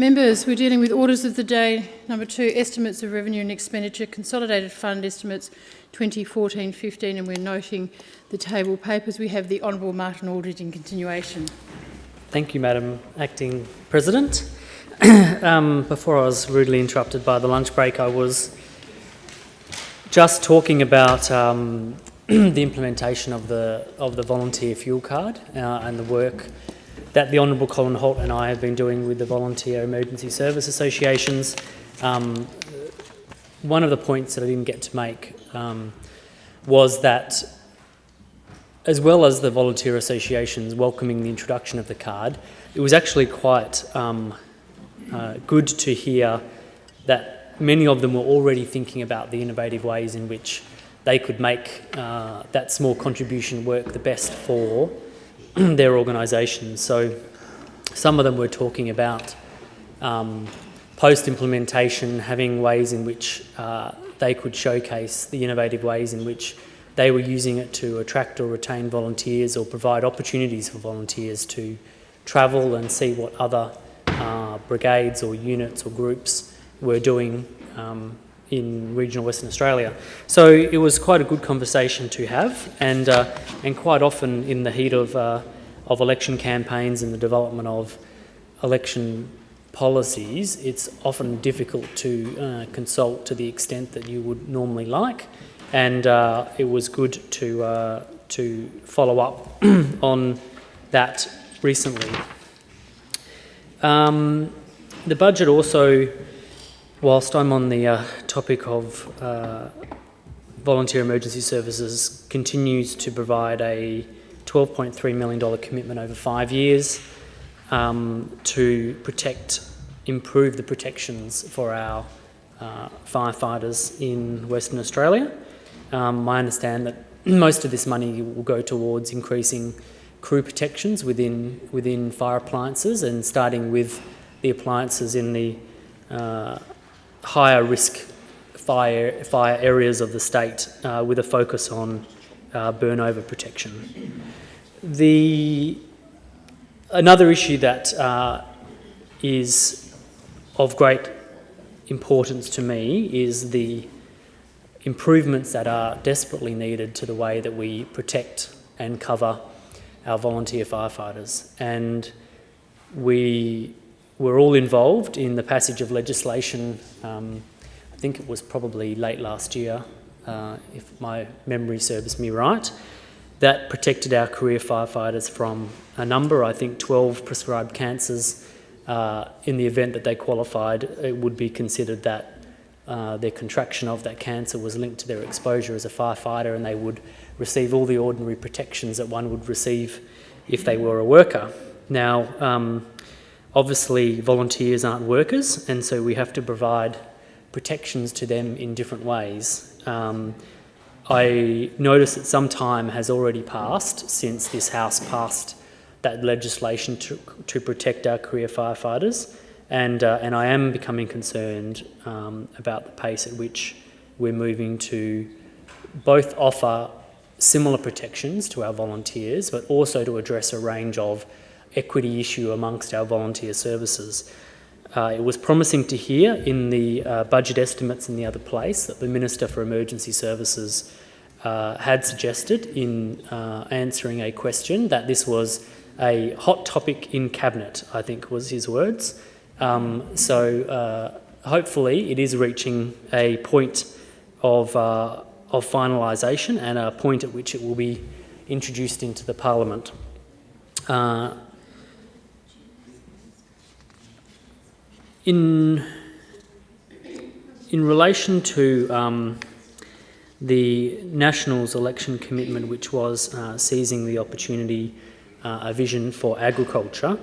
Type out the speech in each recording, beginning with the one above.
Members, we're dealing with Orders of the Day number 2, Estimates of Revenue and Expenditure, Consolidated Fund Estimates 2014-15, and we're noting the table papers. We have the Honourable Martin Aldridge in continuation. Thank you, Madam Acting President. Before I was rudely interrupted by the lunch break, I was just talking about the implementation of the volunteer fuel card and the work that the Honourable Colin Holt and I have been doing with the Volunteer Emergency Service Associations. One of the points that I didn't get to make was that, as well as the volunteer associations welcoming the introduction of the card, it was actually quite good to hear that many of them were already thinking about the innovative ways in which they could make that small contribution work the best for their organisations. So some of them were talking about post-implementation having ways in which they could showcase the innovative ways in which they were using it to attract or retain volunteers or provide opportunities for volunteers to travel and see what other brigades or units or groups were doing in regional Western Australia. So it was quite a good conversation to have, and quite often in the heat of election campaigns and the development of election policies, it's often difficult to consult to the extent that you would normally like, and it was good to follow up on that recently. The budget also, whilst I'm on the topic of volunteer emergency services, continues to provide a $12.3 million commitment over 5 years to improve the protections for our firefighters in Western Australia. I understand that most of this money will go towards increasing crew protections within fire appliances, and starting with the appliances in the higher risk fire areas of the state, with a focus on burnover protection. Another issue that is of great importance to me is the improvements that are desperately needed to the way that we protect and cover our volunteer firefighters. And we were all involved in the passage of legislation, I think it was probably late last year, if my memory serves me right, that protected our career firefighters from a number, I think 12 prescribed cancers. In the event that they qualified, it would be considered that their contraction of that cancer was linked to their exposure as a firefighter, and they would receive all the ordinary protections that one would receive if they were a worker. Now, obviously volunteers aren't workers, and so we have to provide protections to them in different ways. I notice that some time has already passed since this House passed that legislation to protect our career firefighters, and I am becoming concerned about the pace at which we're moving to both offer similar protections to our volunteers, but also to address a range of equity issue amongst our volunteer services. It was promising to hear in the budget estimates in the other place that the Minister for Emergency Services had suggested in answering a question that this was a hot topic in Cabinet, I think was his words. So hopefully it is reaching a point of finalisation, and a point at which it will be introduced into the Parliament. In relation to the Nationals election commitment, which was seizing the opportunity, a vision for agriculture,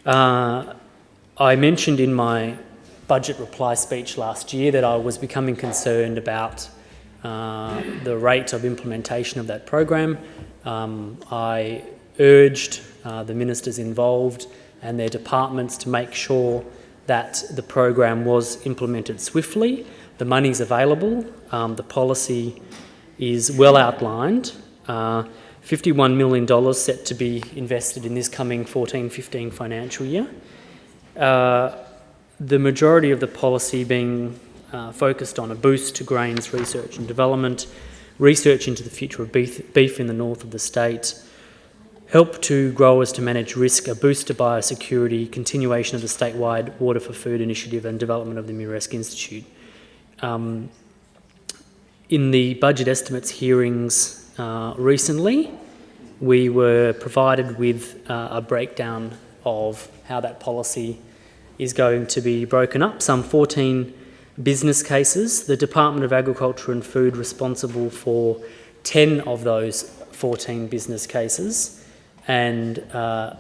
I mentioned in my budget reply speech last year that I was becoming concerned about the rate of implementation of that program. I urged the ministers involved and their departments to make sure that the program was implemented swiftly. The money's available, the policy is well outlined, $51 million set to be invested in this coming 14-15 financial year. the majority of the policy being focused on a boost to grains research and development, research into the future of beef in the north of the state, help to growers to manage risk, a boost to biosecurity, continuation of the statewide Water for Food initiative and development of the Muresk Institute. In the budget estimates hearings recently, we were provided with a breakdown of how that policy is going to be broken up. Some 14 business cases. The Department of Agriculture and Food responsible for 10 of those 14 business cases. And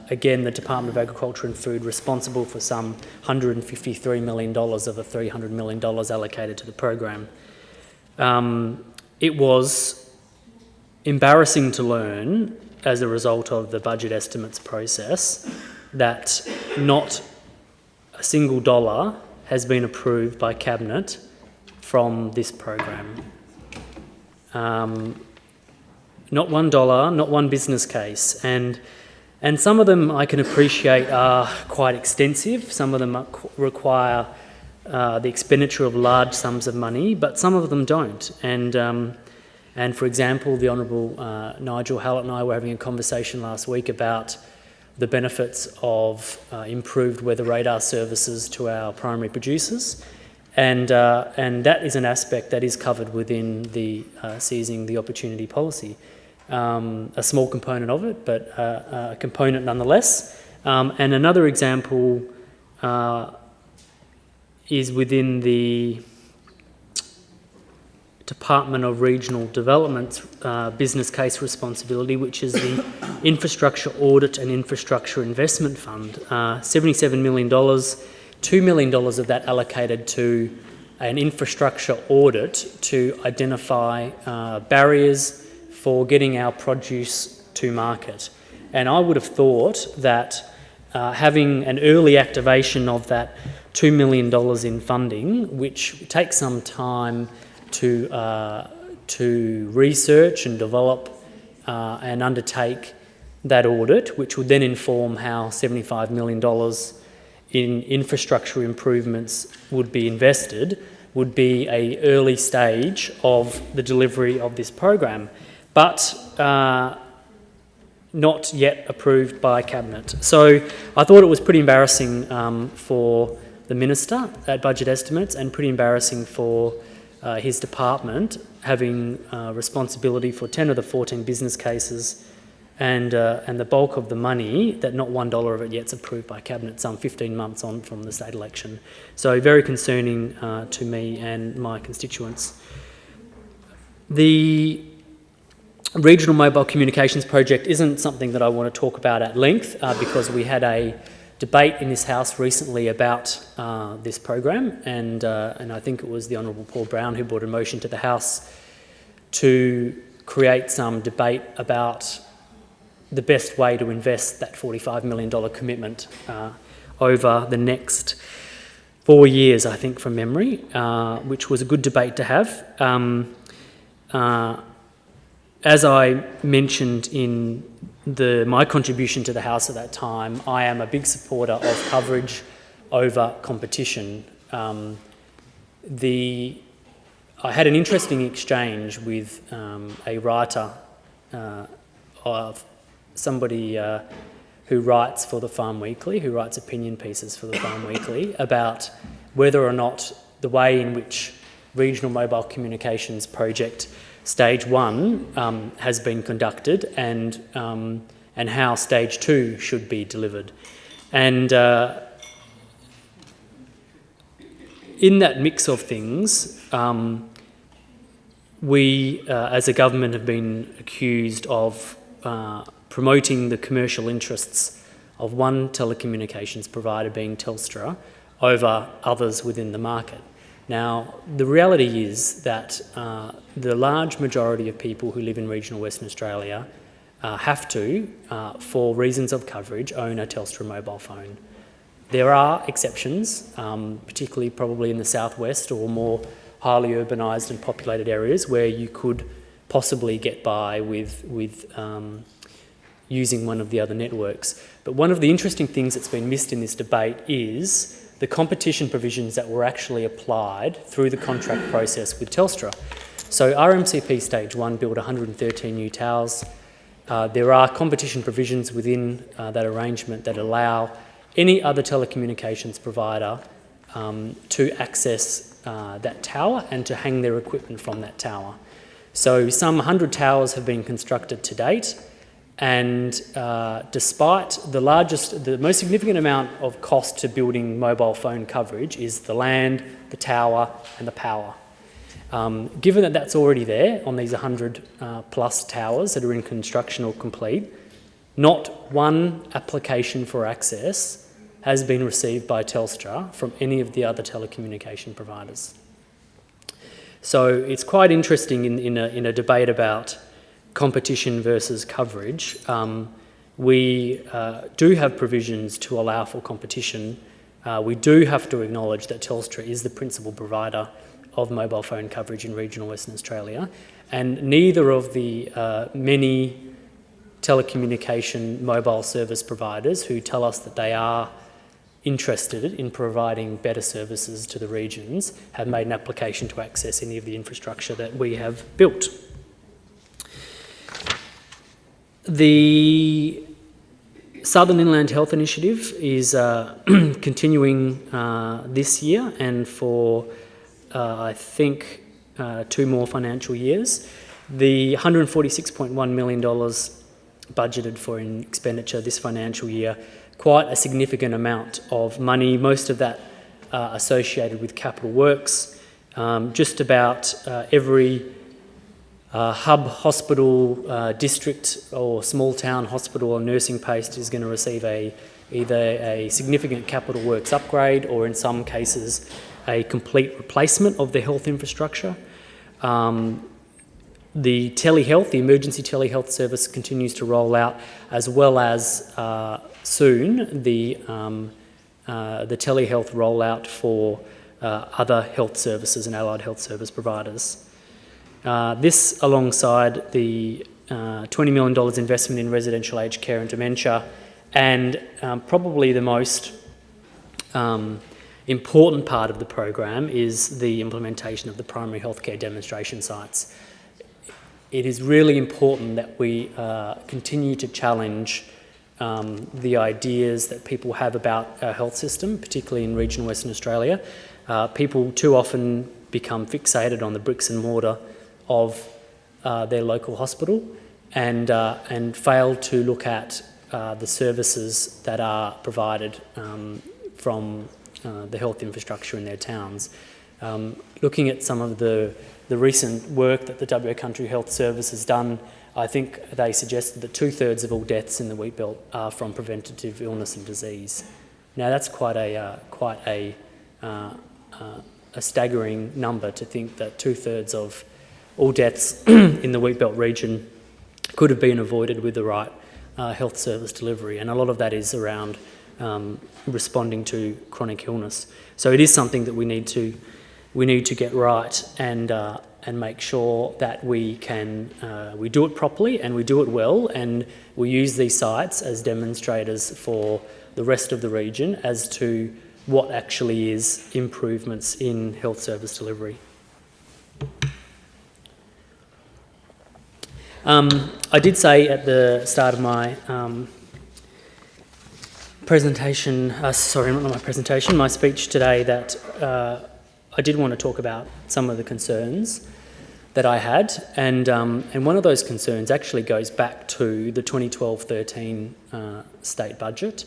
again, the Department of Agriculture and Food responsible for some $153 million of the $300 million allocated to the program. It was embarrassing to learn as a result of the budget estimates process that not a single dollar has been approved by Cabinet from this program. Not $1, not one business case. And some of them I can appreciate are quite extensive. Some of them require the expenditure of large sums of money, but some of them don't. And for example, the Honourable Nigel Hallett and I were having a conversation last week about the benefits of improved weather radar services to our primary producers. And that is an aspect that is covered within the seizing the opportunity policy. A small component of it, but a component nonetheless. And another example is within the Department of Regional Development's business case responsibility, which is the Infrastructure Audit and Infrastructure Investment Fund. $77 million, $2 million of that allocated to an infrastructure audit to identify barriers for getting our produce to market. And I would have thought that having an early activation of that $2 million in funding, which takes some time to research and develop and undertake that audit, which would then inform how $75 million in infrastructure improvements would be invested, would be an early stage of the delivery of this program, but not yet approved by Cabinet. So I thought it was pretty embarrassing for the Minister at budget estimates and pretty embarrassing for his department having responsibility for 10 of the 14 business cases and the bulk of the money, that not $1 of it yet's approved by Cabinet some 15 months on from the state election. So very concerning to me and my constituents. The Regional Mobile Communications Project isn't something that I want to talk about at length because we had a debate in this House recently about this program, and I think it was the Honourable Paul Brown who brought a motion to the House to create some debate about the best way to invest that $45 million commitment over the next 4 years, I think, from memory, which was a good debate to have. As I mentioned in my contribution to the House at that time, I am a big supporter of coverage over competition. I had an interesting exchange with a writer of somebody who writes for the Farm Weekly, who writes opinion pieces for the Farm Weekly, about whether or not the way in which Regional Mobile Communications Project Stage 1 has been conducted and how Stage 2 should be delivered. And in that mix of things, we as a government have been accused of promoting the commercial interests of one telecommunications provider, being Telstra, over others within the market. Now, the reality is that the large majority of people who live in regional Western Australia have to, for reasons of coverage, own a Telstra mobile phone. There are exceptions, particularly probably in the southwest or more highly urbanised and populated areas where you could possibly get by with using one of the other networks. But one of the interesting things that's been missed in this debate is the competition provisions that were actually applied through the contract process with Telstra. So RMCP Stage 1 built 113 new towers. There are competition provisions within that arrangement that allow any other telecommunications provider to access that tower and to hang their equipment from that tower. So some 100 towers have been constructed to date, and despite the most significant amount of cost to building mobile phone coverage is the land, the tower and the power. Given that that's already there on these 100 plus towers that are in construction or complete, not one application for access has been received by Telstra from any of the other telecommunication providers. So it's quite interesting in a debate about competition versus coverage. We do have provisions to allow for competition. We do have to acknowledge that Telstra is the principal provider of mobile phone coverage in regional Western Australia, and neither of the many telecommunication mobile service providers who tell us that they are interested in providing better services to the regions have made an application to access any of the infrastructure that we have built. The Southern Inland Health Initiative is continuing this year and for I think 2 more financial years. The $146.1 million budgeted for in expenditure this financial year, quite a significant amount of money, most of that associated with capital works. Just about every hub hospital, district or small town hospital or nursing post is going to receive either a significant capital works upgrade or in some cases a complete replacement of their health infrastructure. The telehealth, the emergency telehealth service continues to roll out, as well as soon the telehealth rollout for other health services and allied health service providers. This alongside the $20 million investment in residential aged care and dementia, and probably the most important part of the program is the implementation of the primary healthcare demonstration sites. It is really important that we continue to challenge the ideas that people have about our health system, particularly in regional Western Australia. People too often become fixated on the bricks and mortar of their local hospital and fail to look at the services that are provided from the health infrastructure in their towns. Looking at some of the recent work that the WA Country Health Service has done, I think they suggested that 2/3 of all deaths in the wheatbelt are from preventative illness and disease. Now that's quite a staggering number to think that 2/3 of all deaths in the wheatbelt region could have been avoided with the right health service delivery, and a lot of that is around responding to chronic illness. So it is something that we need to get right and make sure that we do it properly and we do it well, and we use these sites as demonstrators for the rest of the region as to what actually is improvements in health service delivery. I did say at the start of my my speech today that I did want to talk about some of the concerns that I had, and one of those concerns actually goes back to the 2012-13 state budget,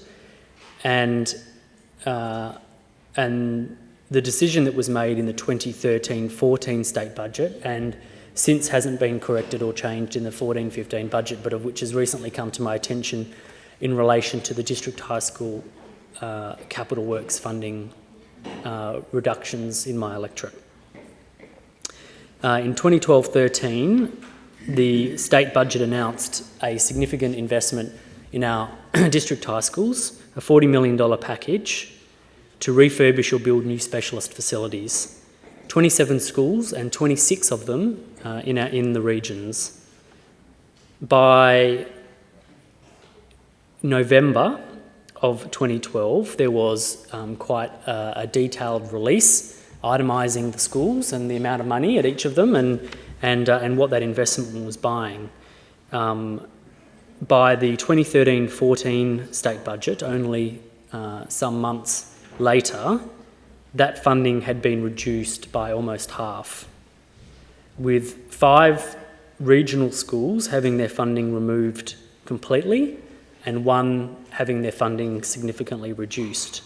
and the decision that was made in the 2013-14 state budget, and since hasn't been corrected or changed in the 14-15 budget, but of which has recently come to my attention in relation to the district high school capital works funding reductions in my electorate. In 2012-13, the state budget announced a significant investment in our district high schools, a $40 million package to refurbish or build new specialist facilities. 27 schools and 26 of them in the regions. By November of 2012, there was quite a detailed release itemising the schools and the amount of money at each of them and what that investment was buying. By the 2013-14 state budget, only some months later, that funding had been reduced by almost half, with 5 regional schools having their funding removed completely and 1 having their funding significantly reduced.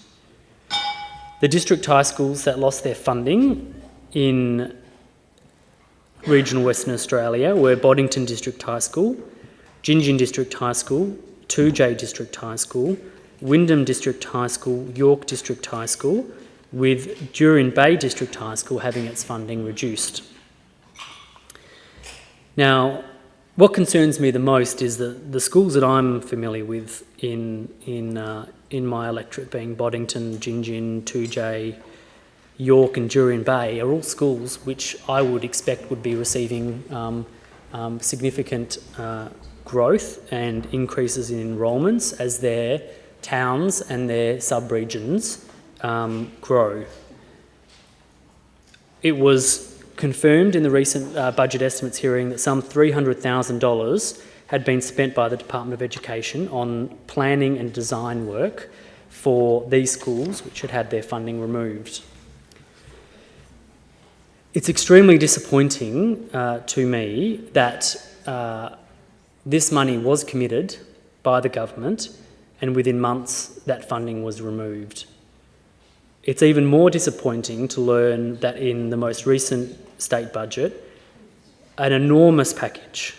The district high schools that lost their funding in regional Western Australia were Boddington District High School, Gingin District High School, 2J District High School, Wyndham District High School, York District High School, with Jurien Bay District High School having its funding reduced. Now, what concerns me the most is that the schools that I'm familiar with in my electorate, being Boddington, Gingin, 2J, York and Jurien Bay, are all schools which I would expect would be receiving significant growth and increases in enrolments as their towns and their sub-regions grow. It was confirmed in the recent budget estimates hearing that some $300,000 had been spent by the Department of Education on planning and design work for these schools which had had their funding removed. It's extremely disappointing to me that this money was committed by the government and within months that funding was removed. It's even more disappointing to learn that in the most recent state budget, an enormous package,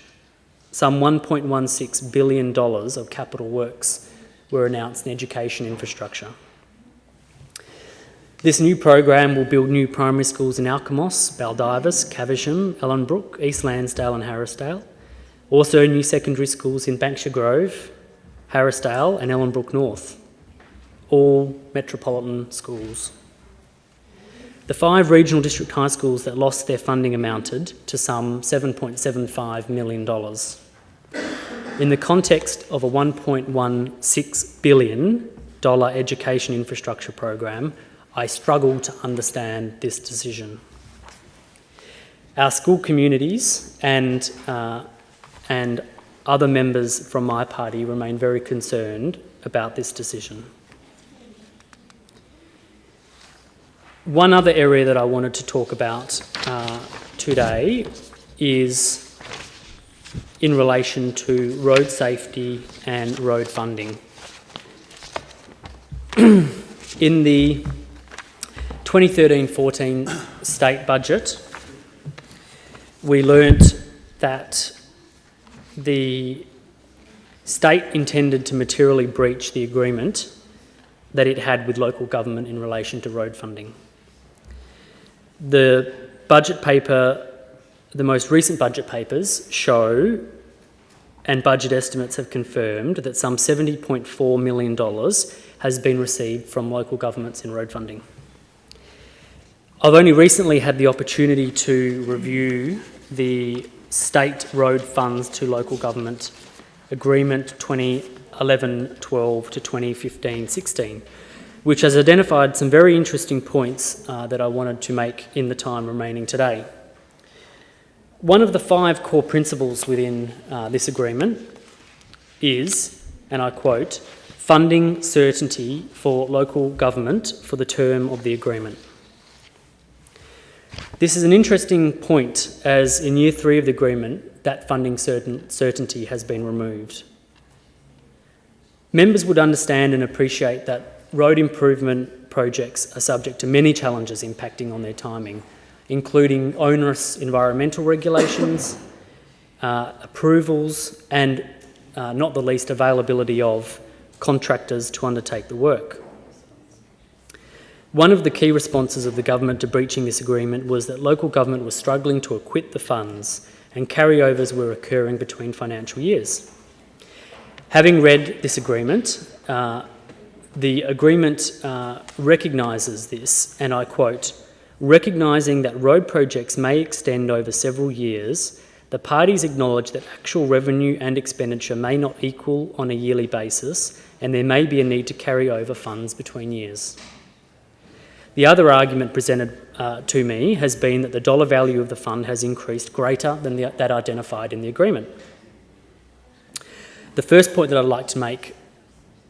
some $1.16 billion of capital works were announced in education infrastructure. This new program will build new primary schools in Alkimos, Baldivis, Caversham, Ellenbrook, East Lansdale and Harrisdale. Also new secondary schools in Banksia Grove, Harrisdale and Ellenbrook North, all metropolitan schools. The 5 regional district high schools that lost their funding amounted to some $7.75 million. In the context of a $1.16 billion education infrastructure program, I struggle to understand this decision. Our school communities and other members from my party remain very concerned about this decision. One other area that I wanted to talk about today is in relation to road safety and road funding. In the 2013-14 state budget, we learnt that the state intended to materially breach the agreement that it had with local government in relation to road funding. The budget paper, the most recent budget papers show, and budget estimates have confirmed, that some $70.4 million has been received from local governments in road funding. I've only recently had the opportunity to review the state road funds to local government agreement 2011-12 to 2015-16, which has identified some very interesting points that I wanted to make in the time remaining today. One of the 5 core principles within this agreement is, and I quote, funding certainty for local government for the term of the agreement. This is an interesting point, as in year 3 of the agreement, that funding certainty has been removed. Members would understand and appreciate that road improvement projects are subject to many challenges impacting on their timing, including onerous environmental regulations, approvals, and not the least, availability of contractors to undertake the work. One of the key responses of the government to breaching this agreement was that local government was struggling to acquit the funds and carryovers were occurring between financial years. Having read this agreement, the agreement recognises this, and I quote, recognising that road projects may extend over several years, the parties acknowledge that actual revenue and expenditure may not equal on a yearly basis, and there may be a need to carry over funds between years. The other argument presented to me has been that the dollar value of the fund has increased greater than that identified in the agreement. The first point that I'd like to make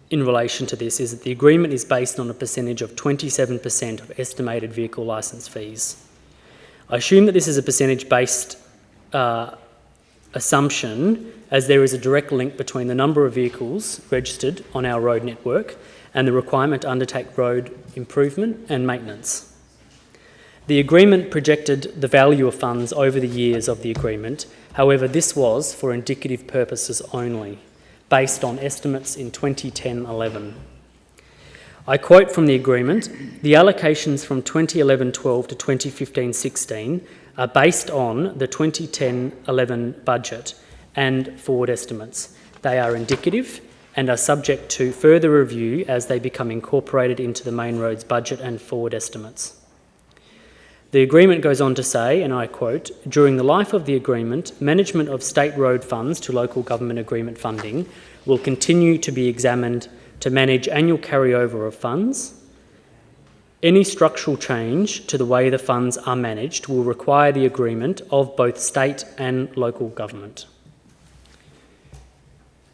in relation to this is that the agreement is based on a percentage of 27% of estimated vehicle licence fees. I assume that this is a percentage-based assumption, as there is a direct link between the number of vehicles registered on our road network and the requirement to undertake road improvement and maintenance. The agreement projected the value of funds over the years of the agreement. However, this was for indicative purposes only, based on estimates in 2010-11. I quote from the agreement, "The allocations from 2011-12 to 2015-16 are based on the 2010-11 budget and forward estimates. They are indicative and are subject to further review as they become incorporated into the main roads budget and forward estimates." The agreement goes on to say, and I quote, "During the life of the agreement, management of state road funds to local government agreement funding will continue to be examined to manage annual carryover of funds. Any structural change to the way the funds are managed will require the agreement of both state and local government."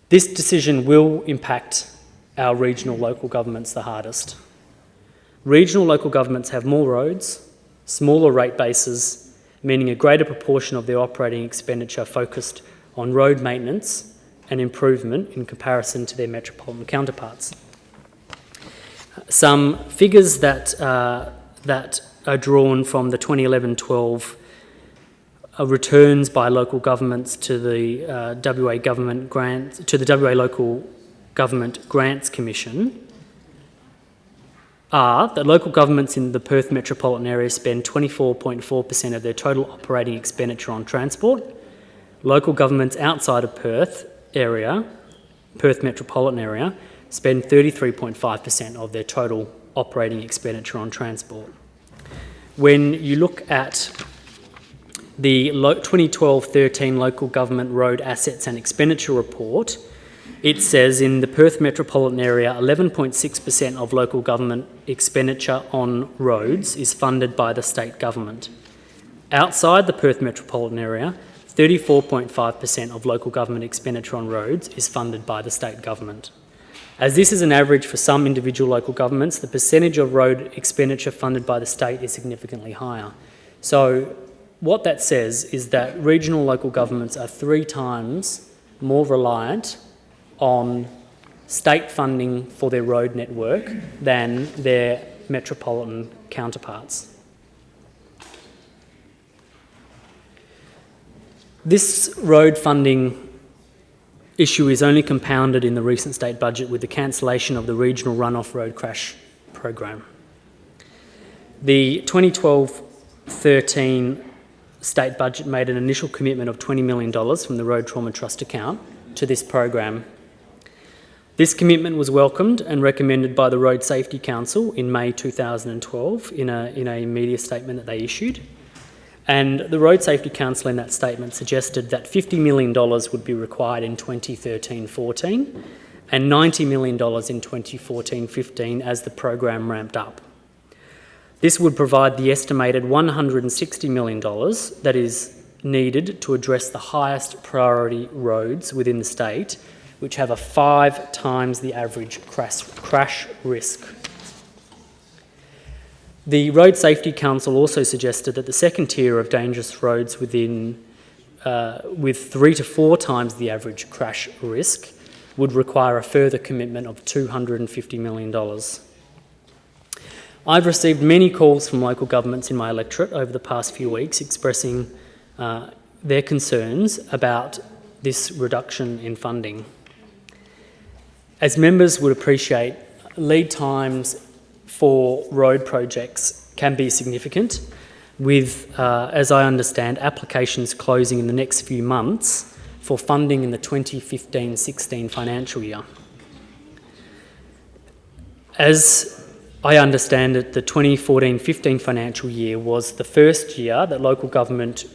This decision will impact our regional local governments the hardest. Regional local governments have more roads, smaller rate bases, meaning a greater proportion of their operating expenditure focused on road maintenance and improvement in comparison to their metropolitan counterparts. Some figures that are drawn from the 2011-12 returns by local governments to the WA government grant, to the WA Local Government Grants Commission, are that local governments in the Perth metropolitan area spend 24.4% of their total operating expenditure on transport. Local governments outside of Perth metropolitan area, spend 33.5% of their total operating expenditure on transport. When you look at the 2012-13 Local Government Road Assets and Expenditure Report, it says in the Perth metropolitan area, 11.6% of local government expenditure on roads is funded by the state government. Outside the Perth metropolitan area, 34.5% of local government expenditure on roads is funded by the state government. As this is an average for some individual local governments, the percentage of road expenditure funded by the state is significantly higher. So what that says is that regional local governments are 3 times more reliant on state funding for their road network than their metropolitan counterparts. This road funding issue is only compounded in the recent state budget with the cancellation of the regional runoff road crash program. The 2012-13 state budget made an initial commitment of $20 million from the Road Trauma Trust account to this program. This commitment was welcomed and recommended by the Road Safety Council in May 2012 in a media statement that they issued. And the Road Safety Council in that statement suggested that $50 million would be required in 2013-14 and $90 million in 2014-15 as the program ramped up. This would provide the estimated $160 million that is needed to address the highest priority roads within the state, which have a 5 times the average crash risk. The Road Safety Council also suggested that the second tier of dangerous roads with 3 to 4 times the average crash risk would require a further commitment of $250 million. I've received many calls from local governments in my electorate over the past few weeks expressing their concerns about this reduction in funding. As members would appreciate, lead times for road projects can be significant, with, as I understand, applications closing in the next few months for funding in the 2015-16 financial year. As I understand it, the 2014-15 financial year was the first year that local government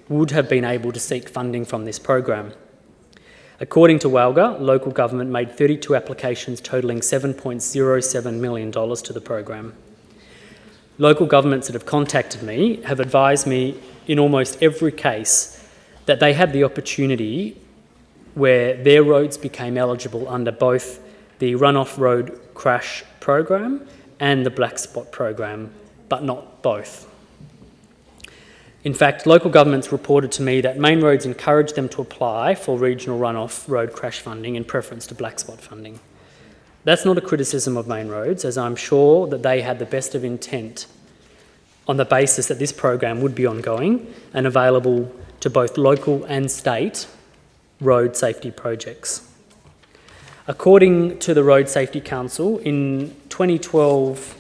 would have been able to seek funding from this program. According to WALGA, local government made 32 applications totalling $7.07 million to the program. Local governments that have contacted me have advised me in almost every case that they had the opportunity where their roads became eligible under both the Runoff Road Crash program and the Black Spot program, but not both. In fact, local governments reported to me that Main Roads encouraged them to apply for regional runoff road crash funding in preference to black spot funding. That's not a criticism of Main Roads, as I'm sure that they had the best of intent on the basis that this program would be ongoing and available to both local and state road safety projects. According to the Road Safety Council, in 2012,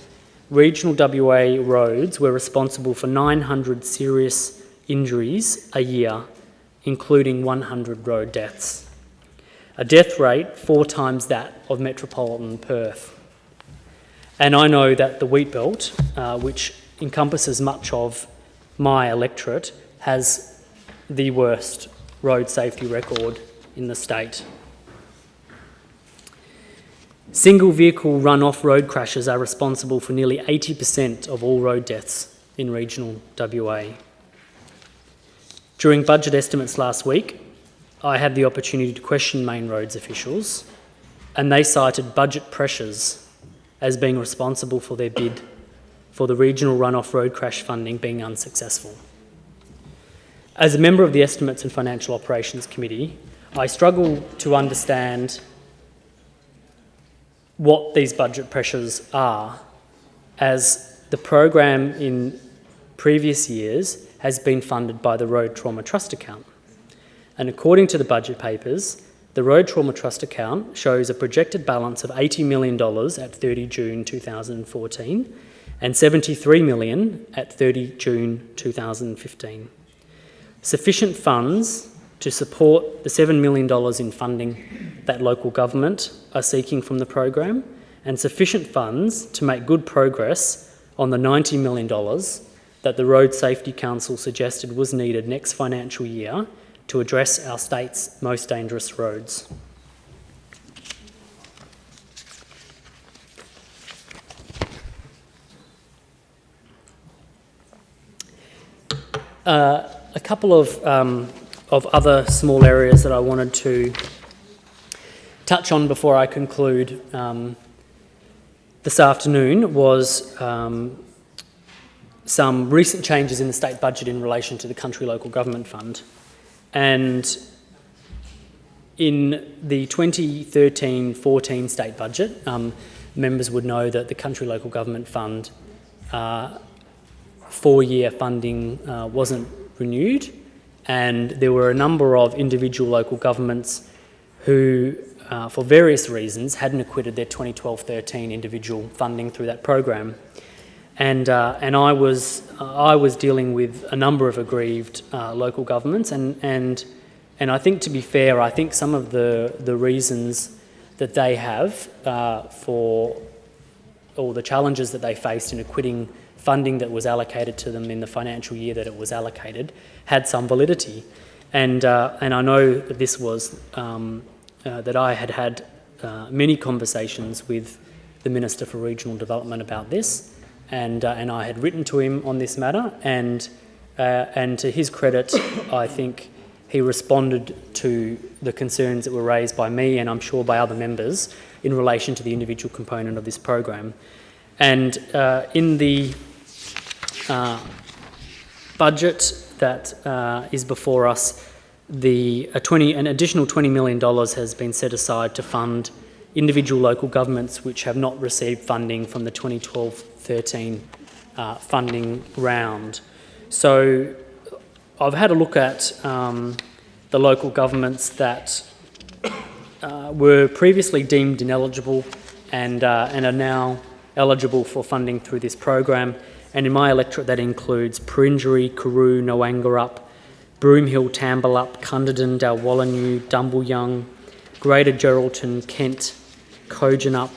regional WA roads were responsible for 900 serious injuries a year, including 100 road deaths. A death rate 4 times that of metropolitan Perth. And I know that the Wheat Belt, which encompasses much of my electorate, has the worst road safety record in the state. Single vehicle run-off road crashes are responsible for nearly 80% of all road deaths in regional WA. During budget estimates last week, I had the opportunity to question Main Roads officials, and they cited budget pressures as being responsible for their bid for the regional run-off road crash funding being unsuccessful. As a member of the Estimates and Financial Operations Committee, I struggle to understand what these budget pressures are, as the program in previous years has been funded by the Road Trauma Trust account. And according to the budget papers, the Road Trauma Trust account shows a projected balance of $80 million at 30 June 2014 and $73 million at 30 June 2015. Sufficient funds to support the $7 million in funding that local government are seeking from the program, and sufficient funds to make good progress on the $90 million that the Road Safety Council suggested was needed next financial year to address our state's most dangerous roads. A couple of other small areas that I wanted to touch on before I conclude this afternoon was some recent changes in the state budget in relation to the Country Local Government Fund. And in the 2013-14 state budget, members would know that the Country Local Government Fund 4-year funding wasn't renewed, and there were a number of individual local governments who, for various reasons, hadn't acquitted their 2012-13 individual funding through that program. And I was dealing with a number of aggrieved local governments, and I think, to be fair, I think some of the reasons that they have for all the challenges that they faced in acquitting funding that was allocated to them in the financial year that it was allocated had some validity. And I know that this was that I had many conversations with the Minister for Regional Development about this, and I had written to him on this matter, and to his credit, I think he responded to the concerns that were raised by me, and I'm sure by other members, in relation to the individual component of this program. And in the budget that is before us, an additional $20 million has been set aside to fund individual local governments which have not received funding from the 2012-13 funding round. So I've had a look at the local governments that were previously deemed ineligible and are now eligible for funding through this program. And in my electorate, that includes Perenjori, Karoo, Noangarup, Broomhill, Tambalup, Cunderdin, Dalwallinu, Dumbleyung, Greater Geraldton, Kent, Kojonup,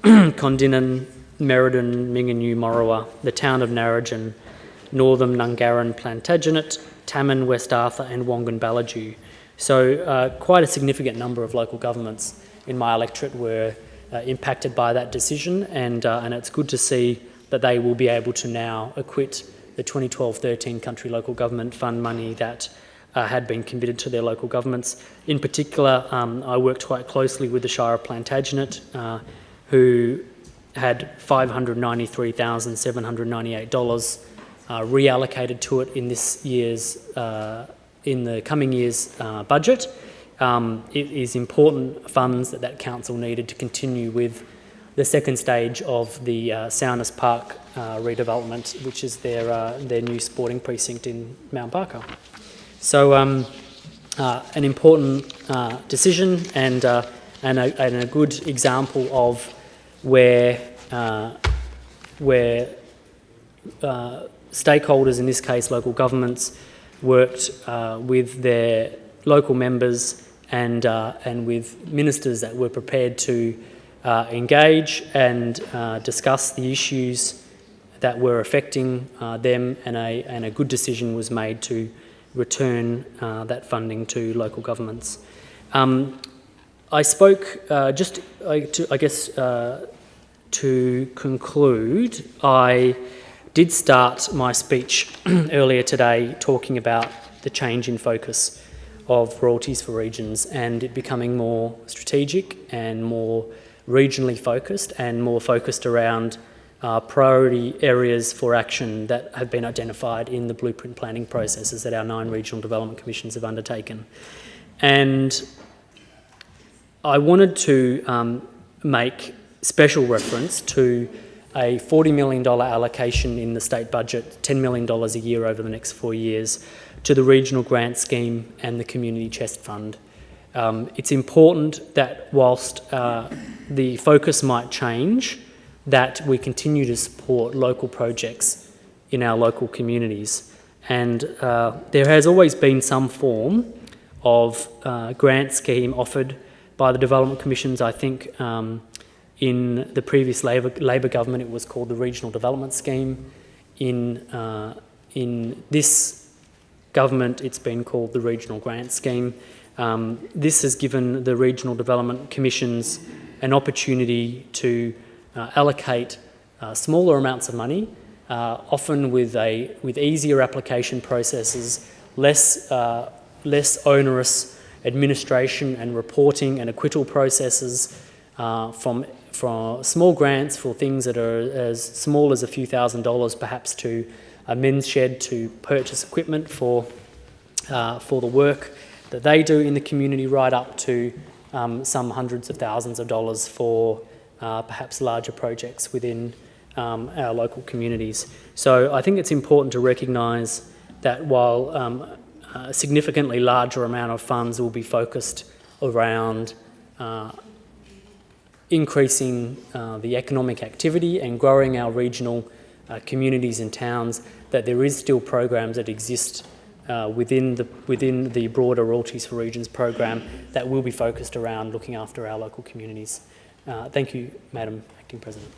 Condinan, Merredin, Mingenew, Morawa, the town of Narrogin, Northam, Nungarran, Plantagenet, Tamman, West Arthur and Wongan Ballaju. So quite a significant number of local governments in my electorate were impacted by that decision, and it's good to see that they will be able to now acquit the 2012-13 Country Local Government Fund money that had been committed to their local governments. In particular, I worked quite closely with the Shire of Plantagenet, who had $593,798 reallocated to it in this year's, in the coming year's budget. It is important funds that council needed to continue with the second stage of the Sowners Park redevelopment, which is their new sporting precinct in Mount Barker. So an important decision and a good example of where stakeholders, in this case local governments, worked with their local members and with ministers that were prepared to engage and discuss the issues that were affecting them, and a good decision was made to return that funding to local governments. I spoke to conclude, I did start my speech earlier today talking about the change in focus of royalties for regions and it becoming more strategic and more regionally focused and more focused around priority areas for action that have been identified in the blueprint planning processes that our 9 regional development commissions have undertaken. And I wanted to make special reference to a $40 million allocation in the state budget, $10 million a year over the next 4 years, to the regional grant scheme and the community chest fund. It's important that whilst the focus might change, that we continue to support local projects in our local communities. And there has always been some form of grant scheme offered by the development commissions. I think in the previous Labor government it was called the Regional Development Scheme. In this government it's been called the Regional Grant Scheme. This has given the regional development commissions an opportunity to allocate smaller amounts of money, often with easier application processes, less onerous administration and reporting and acquittal processes, from small grants for things that are as small as a few $1,000s, perhaps, to a men's shed to purchase equipment for the work that they do in the community, right up to some hundreds of thousands of dollars for perhaps larger projects within our local communities. So I think it's important to recognise that while a significantly larger amount of funds will be focused around increasing the economic activity and growing our regional communities and towns, that there is still programs that exist within the broader Royalties for Regions program that will be focused around looking after our local communities. Thank you, Madam Acting President.